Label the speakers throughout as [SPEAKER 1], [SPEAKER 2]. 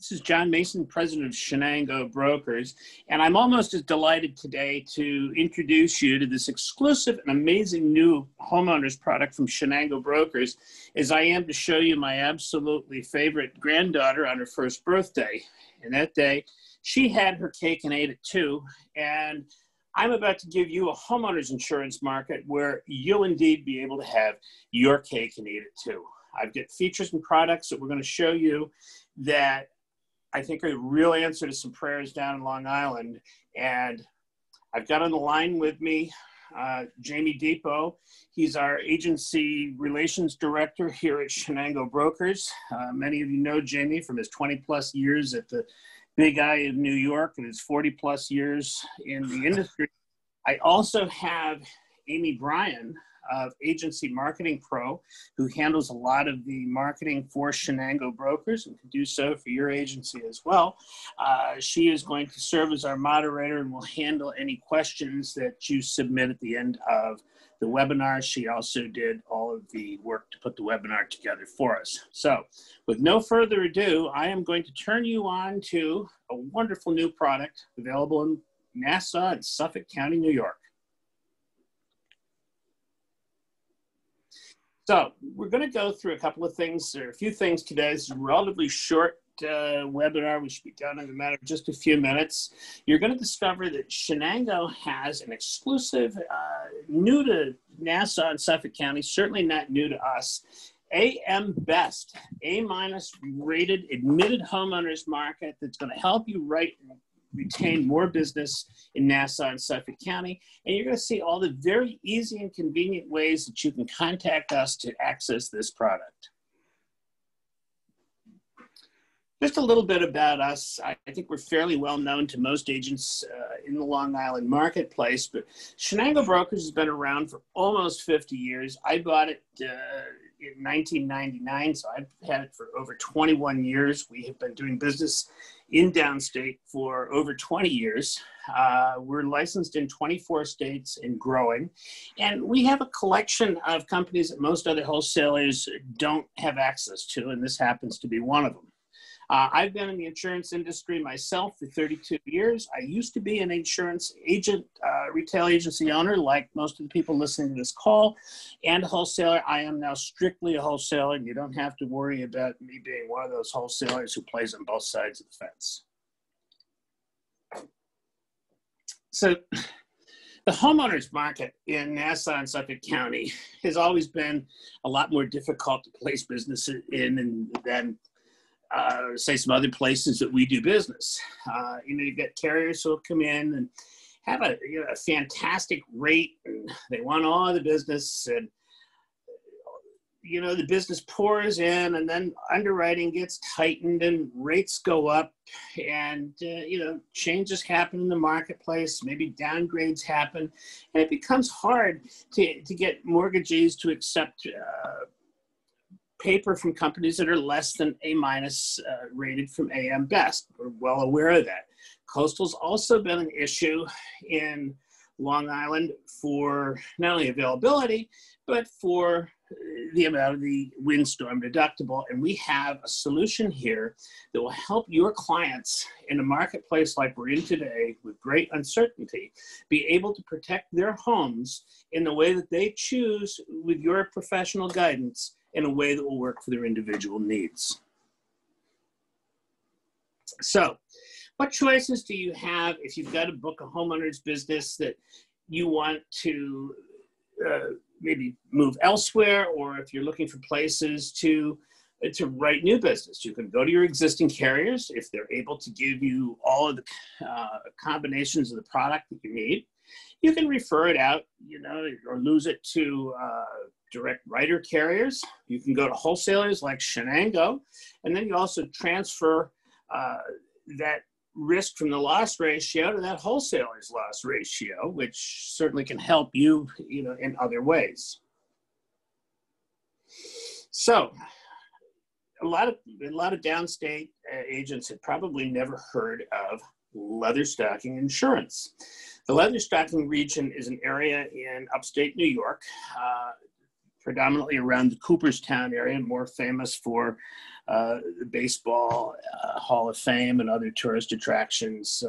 [SPEAKER 1] This is John Mason, president of Chenango Brokers, and I'm almost as delighted today to introduce you to this exclusive and amazing new homeowners product from Chenango Brokers as I am to show you my absolutely favorite granddaughter on her first birthday. And that day, she had her cake and ate it too, and I'm about to give you a homeowners insurance market where you'll indeed be able to have your cake and eat it too. I've got features and products that we're going to show you that I think are a real answer to some prayers down in Long Island. And I've got on the line with me Jamie Depot. He's our agency relations director here at Chenango Brokers. Many of you know Jamie from his 20 plus years at the Big I in New York and his 40 plus years in the industry. I also have Amy Bryan of Agency Marketing Pro, who handles a lot of the marketing for Chenango Brokers and can do so for your agency as well. She is going to serve as our moderator and will handle any questions that you submit at the end of the webinar. She also did all of the work to put the webinar together for us. So with no further ado, I am going to turn you on to a wonderful new product available in Nassau and Suffolk County, New York. So we're going to go through a couple of things, or a few things today. This is a relatively short webinar. We should be done in a matter of just a few minutes. You're going to discover that Chenango has an exclusive, new to Nassau and Suffolk County, certainly not new to us, AM Best, A-minus rated admitted homeowners market that's going to help you retain more business in Nassau and Suffolk County. And you're going to see all the very easy and convenient ways that you can contact us to access this product. Just a little bit about us. I think we're fairly well known to most agents in the Long Island marketplace, but Chenango Brokers has been around for almost 50 years. I bought it in 1999, so I've had it for over 21 years. We have been doing business in downstate for over 20 years. We're licensed in 24 states and growing. And we have a collection of companies that most other wholesalers don't have access to, and this happens to be one of them. I've been in the insurance industry myself for 32 years. I used to be an insurance agent, retail agency owner, like most of the people listening to this call, and a wholesaler. I am now strictly a wholesaler, and you don't have to worry about me being one of those wholesalers who plays on both sides of the fence. So the homeowners market in Nassau and Suffolk County has always been a lot more difficult to place business in than say some other places that we do business. You've got carriers who'll come in and have a fantastic rate, and they want all the business, and the business pours in, and then underwriting gets tightened and rates go up, and changes happen in the marketplace, maybe downgrades happen, and it becomes hard to get mortgagees to accept paper from companies that are less than A-minus rated from AM Best. We're well aware of that. Coastal's also been an issue in Long Island for not only availability, but for the amount of the windstorm deductible. And we have a solution here that will help your clients in a marketplace like we're in today with great uncertainty be able to protect their homes in the way that they choose with your professional guidance, in a way that will work for their individual needs. So, what choices do you have if you've got to book a homeowner's business that you want to maybe move elsewhere, or if you're looking for places to write new business? You can go to your existing carriers if they're able to give you all of the combinations of the product that you need. You can refer it out, or lose it to direct writer carriers. You can go to wholesalers like Chenango, and then you also transfer that risk from the loss ratio to that wholesaler's loss ratio, which certainly can help you, in other ways. So a lot of downstate agents have probably never heard of Leatherstocking insurance. The Leatherstocking region is an area in upstate New York. predominantly around the Cooperstown area, more famous for the Baseball Hall of Fame and other tourist attractions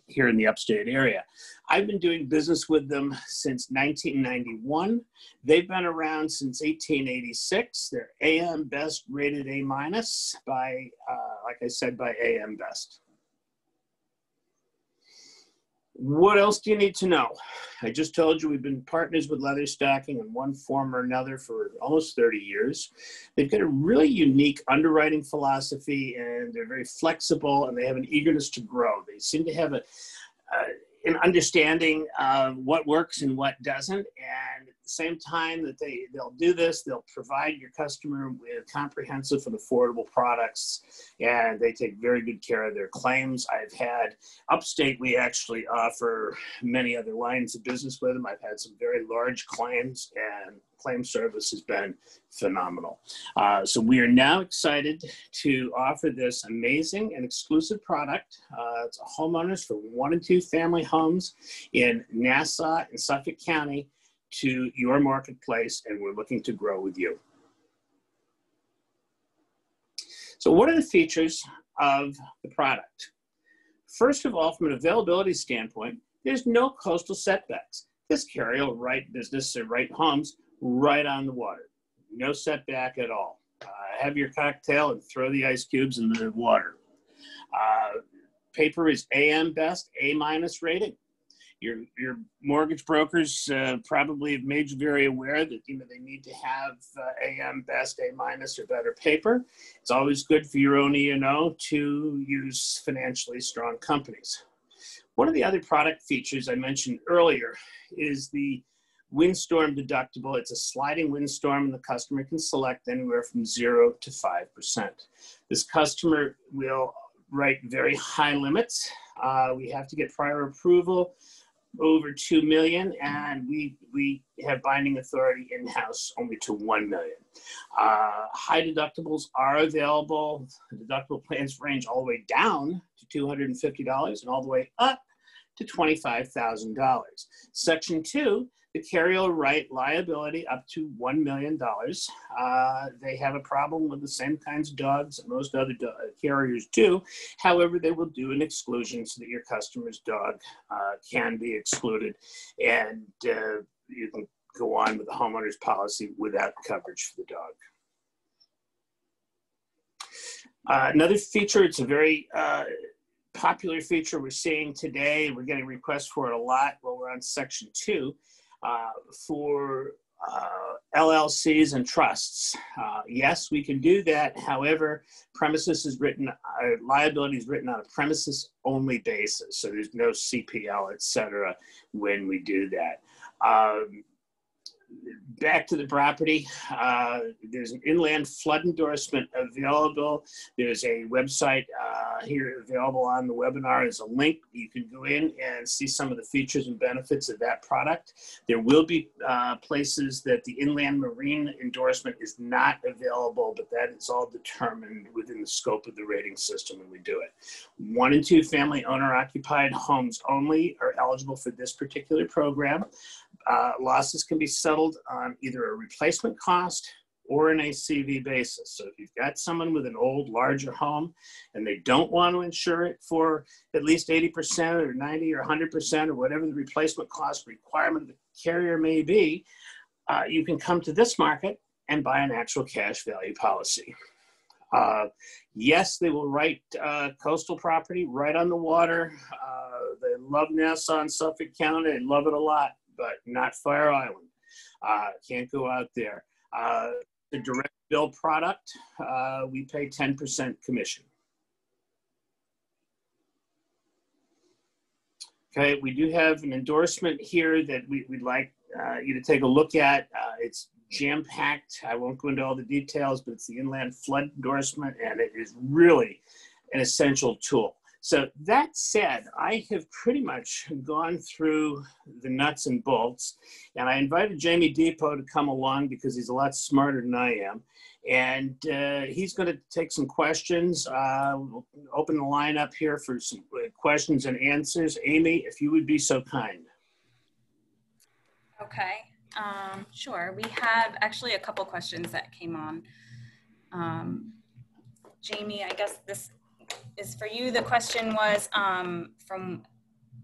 [SPEAKER 1] here in the upstate area. I've been doing business with them since 1991. They've been around since 1886. They're AM Best rated A- by, like I said, by AM Best. What else do you need to know? I just told you we've been partners with Leatherstocking in one form or another for almost 30 years. They've got a really unique underwriting philosophy, and they're very flexible, and they have an eagerness to grow. They seem to have an understanding of what works and what doesn't, and at the same time that they'll do this, they'll provide your customer with comprehensive and affordable products, and they take very good care of their claims. I've had upstate, we actually offer many other lines of business with them. I've had some very large claims, and claim service has been phenomenal. So we are now excited to offer this amazing and exclusive product. It's a homeowners for 1 and 2 family homes in Nassau and Suffolk County to your marketplace, and we're looking to grow with you. So what are the features of the product? First of all, from an availability standpoint, there's no coastal setbacks. This carrier will write business or write homes right on the water. No setback at all. Have your cocktail and throw the ice cubes in the water. Paper is AM Best, A- rating. Your mortgage brokers probably have made you very aware that they need to have AM Best, A- or better paper. It's always good for your own E&O to use financially strong companies. One of the other product features I mentioned earlier is the windstorm deductible. It's a sliding windstorm, and the customer can select anywhere from 0 to 5%. This customer will write very high limits. We have to get prior approval over 2 million, and we have binding authority in-house only to 1 million. High deductibles are available. The deductible plans range all the way down to $250 and all the way up to $25,000. Section 2, the carrier will write liability up to $1 million. They have a problem with the same kinds of dogs that most other carriers do. However, they will do an exclusion so that your customer's dog can be excluded, and you can go on with the homeowner's policy without coverage for the dog. Another feature, it's a very popular feature we're seeing today. We're getting requests for it a lot while we're on Section 2. For LLCs and trusts. Yes, we can do that. However, liability is written on a premises only basis. So there's no CPL, et cetera, when we do that. Back to the property, there's an inland flood endorsement available. There's a website here available on the webinar. There's a link. You can go in and see some of the features and benefits of that product. There will be places that the inland marine endorsement is not available, but that is all determined within the scope of the rating system when we do it. 1 and 2 family owner-occupied homes only are eligible for this particular program. Losses can be settled on either a replacement cost or an ACV basis. So if you've got someone with an old, larger home and they don't want to insure it for at least 80% or 90 or 100% or whatever the replacement cost requirement of the carrier may be, you can come to this market and buy an actual cash value policy. Yes, they will write coastal property right on the water. They love Nassau and Suffolk County. They love it a lot, but not Fire Island. Can't go out there. The direct bill product, we pay 10% commission. Okay, we do have an endorsement here that we'd like you to take a look at. It's jam-packed. I won't go into all the details, but it's the inland flood endorsement, and it is really an essential tool. So that said, I have pretty much gone through the nuts and bolts, and I invited Jamie Depot to come along because he's a lot smarter than I am. And he's going to take some questions. We'll open the line up here for some questions and answers. Amy, if you would be so kind.
[SPEAKER 2] Okay. Sure. We have actually a couple questions that came on. Jamie, I guess this is for you. The question was from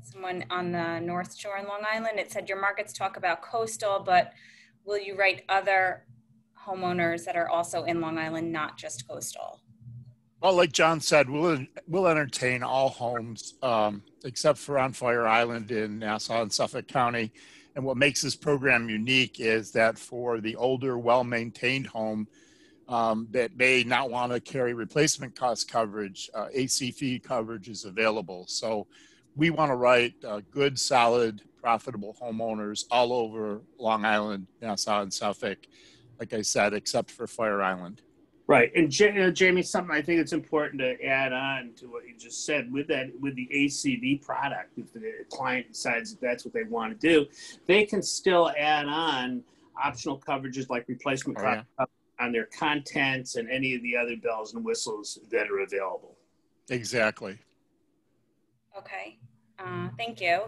[SPEAKER 2] someone on the North Shore in Long Island. It said, your markets talk about coastal, but will you write other homeowners that are also in Long Island, not just coastal?
[SPEAKER 3] Well, like John said, we'll entertain all homes except for on Fire Island in Nassau and Suffolk County. And what makes this program unique is that for the older, well-maintained home that may not want to carry replacement cost coverage, AC fee coverage is available. So we want to write good, solid, profitable homeowners all over Long Island, Nassau, and Suffolk, like I said, except for Fire Island.
[SPEAKER 1] Right. And Jamie, something I think it's important to add on to what you just said with the ACV product, if the client decides that that's what they want to do, they can still add on optional coverages like replacement cost on their contents and any of the other bells and whistles that are available.
[SPEAKER 3] Exactly.
[SPEAKER 2] Okay. Thank you.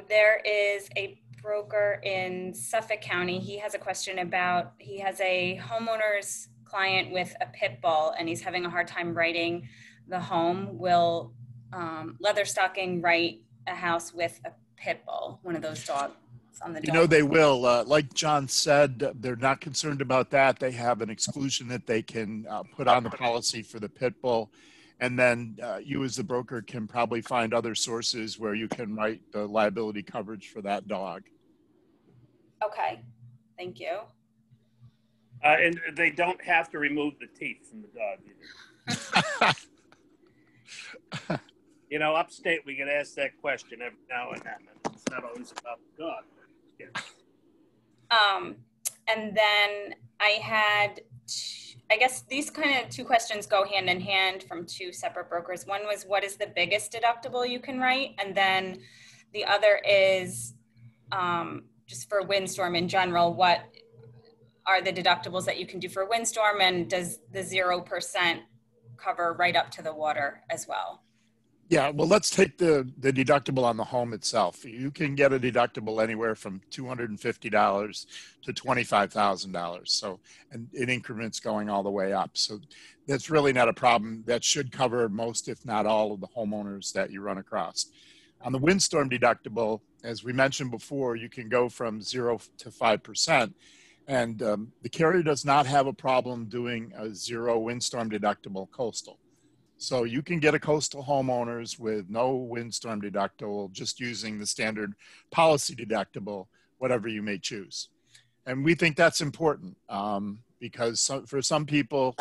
[SPEAKER 2] There is a broker in Suffolk County. He has a question about, he has a homeowner's client with a pit bull and he's having a hard time writing the home. Will Leatherstocking write a house with a pit bull, one of those dogs on the dog?
[SPEAKER 3] You know, they will. Like John said, they're not concerned about that. They have an exclusion that they can put on the policy for the pit bull. And then you as the broker can probably find other sources where you can write the liability coverage for that dog.
[SPEAKER 2] Okay, thank you.
[SPEAKER 1] And they don't have to remove the teeth from the dog either. You know, upstate, we get asked that question every now and then. It's not always about the dog. Yeah.
[SPEAKER 2] And then I had, I guess these kind of two questions go hand in hand from two separate brokers. One was, what is the biggest deductible you can write? And then the other is just for windstorm in general, what are the deductibles that you can do for windstorm, and does the 0% cover right up to the water as well?
[SPEAKER 3] Yeah, well, let's take the deductible on the home itself. You can get a deductible anywhere from $250 to $25,000. So, and in increments going all the way up. So that's really not a problem. That should cover most, if not all, of the homeowners that you run across. On the windstorm deductible, as we mentioned before, you can go from 0 to 5%. And the carrier does not have a problem doing a 0 windstorm deductible coastal. So you can get a coastal homeowners with no windstorm deductible, just using the standard policy deductible, whatever you may choose. And we think that's important because for some people,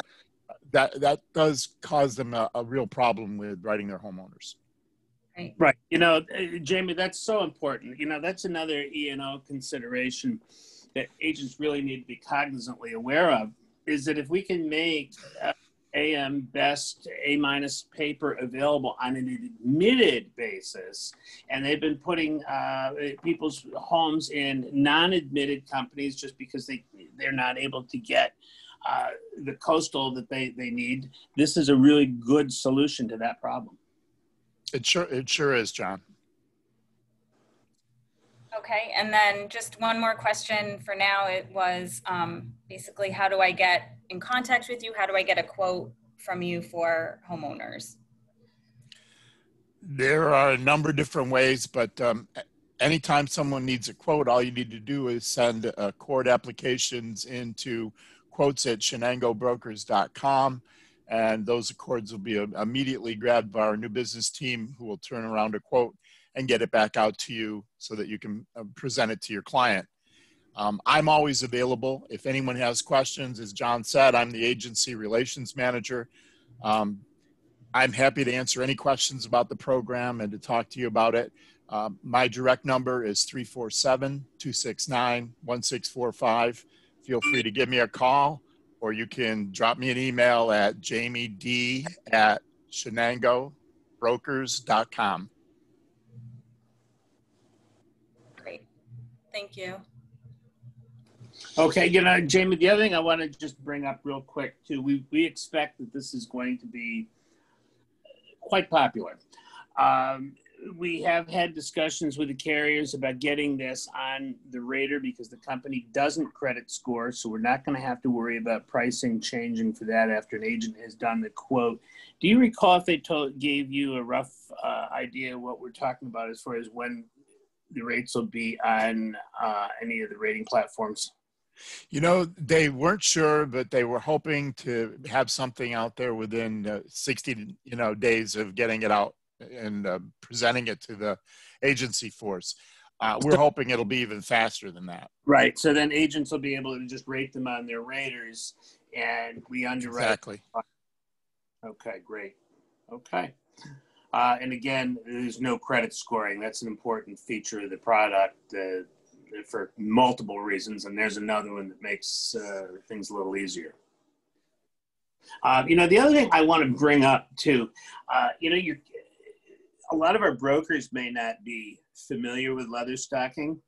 [SPEAKER 3] that does cause them a real problem with writing their homeowners.
[SPEAKER 1] Right. You know, Jamie, that's so important. You know, that's another E&O consideration that agents really need to be cognizantly aware of, is that if we can make AM Best A- paper available on an admitted basis, and they've been putting people's homes in non-admitted companies just because they're not able to get the coastal that they need, this is a really good solution to that problem.
[SPEAKER 3] It sure is, John.
[SPEAKER 2] Okay, and then just one more question for now. It was basically, how do I get in contact with you? How do I get a quote from you for homeowners?
[SPEAKER 3] There are a number of different ways, but anytime someone needs a quote, all you need to do is send quote applications into quotes@chenangobrokers.com, and those accords will be immediately grabbed by our new business team, who will turn around a quote and get it back out to you so that you can present it to your client. I'm always available. If anyone has questions, as John said, I'm the agency relations manager. I'm happy to answer any questions about the program and to talk to you about it. My direct number is 347-269-1645. Feel free to give me a call, or you can drop me an email at jamied@chenangobrokers.com.
[SPEAKER 2] Great. Thank you.
[SPEAKER 1] Okay, you know, Jamie, the other thing I want to just bring up real quick too, we expect that this is going to be quite popular. we have had discussions with the carriers about getting this on the radar because the company doesn't credit score. So we're not going to have to worry about pricing changing for that after an agent has done the quote. Do you recall if they gave you a rough idea of what we're talking about as far as when the rates will be on any of the rating platforms?
[SPEAKER 3] You know, they weren't sure, but they were hoping to have something out there within 60, days of getting it out and presenting it to the agency force. We're hoping it'll be even faster than that.
[SPEAKER 1] Right. So then agents will be able to just rate them on their raters and we underwrite.
[SPEAKER 3] Exactly.
[SPEAKER 1] Okay, great. Okay. And again, there's no credit scoring. That's an important feature of the product for multiple reasons. And there's another one that makes things a little easier. The other thing I want to bring up too, a lot of our brokers may not be familiar with Leatherstocking,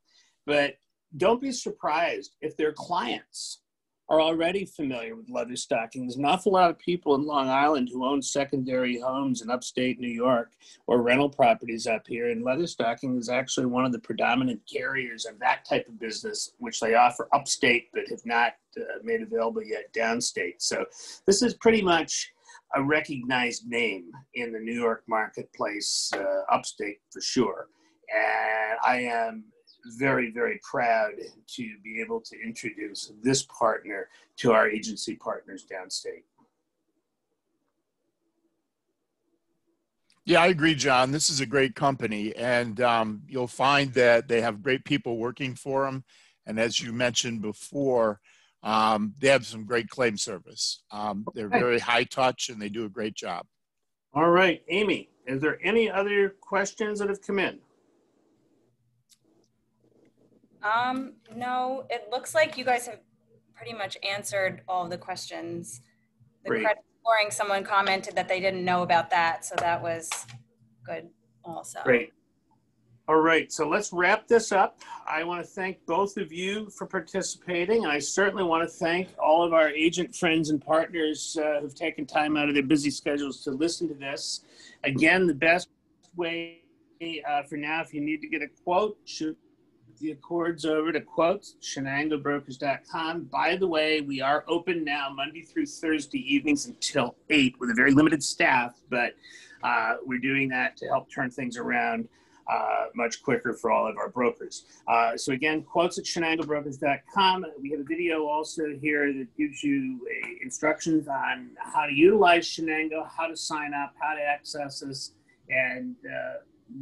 [SPEAKER 1] but don't be surprised if their clients are already familiar with Leatherstocking. There's an awful lot of people in Long Island who own secondary homes in upstate New York or rental properties up here, and Leatherstocking is actually one of the predominant carriers of that type of business, which they offer upstate but have not made available yet downstate. So this is pretty much a recognized name in the New York marketplace, upstate for sure. And I am very, very proud to be able to introduce this partner to our agency partners downstate.
[SPEAKER 3] Yeah, I agree, John. This is a great company, and you'll find that they have great people working for them. And as you mentioned before, they have some great claim service. They're very high touch, and they do a great job.
[SPEAKER 1] All right, Amy, is there any other questions that have come in?
[SPEAKER 2] No, it looks like you guys have pretty much answered all of the questions. The
[SPEAKER 1] Great.
[SPEAKER 2] credit scoring, someone commented that they didn't know about that, so that was good also.
[SPEAKER 1] Great. All right, so let's wrap this up. I want to thank both of you for participating, and I certainly want to thank all of our agent friends and partners who've taken time out of their busy schedules to listen to this. Again, the best way for now, if you need to get a quote, shoot the Accords over to quotes, chenangobrokers.com. By the way, we are open now Monday through Thursday evenings until 8 with a very limited staff, but we're doing that to help turn things around much quicker for all of our brokers. So again, quotes at chenangobrokers.com. We have a video also here that gives you instructions on how to utilize Chenango, how to sign up, how to access us, and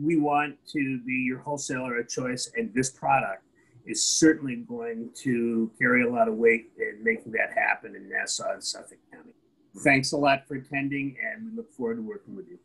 [SPEAKER 1] we want to be your wholesaler of choice, and this product is certainly going to carry a lot of weight in making that happen in Nassau and Suffolk County. Thanks a lot for attending, and we look forward to working with you.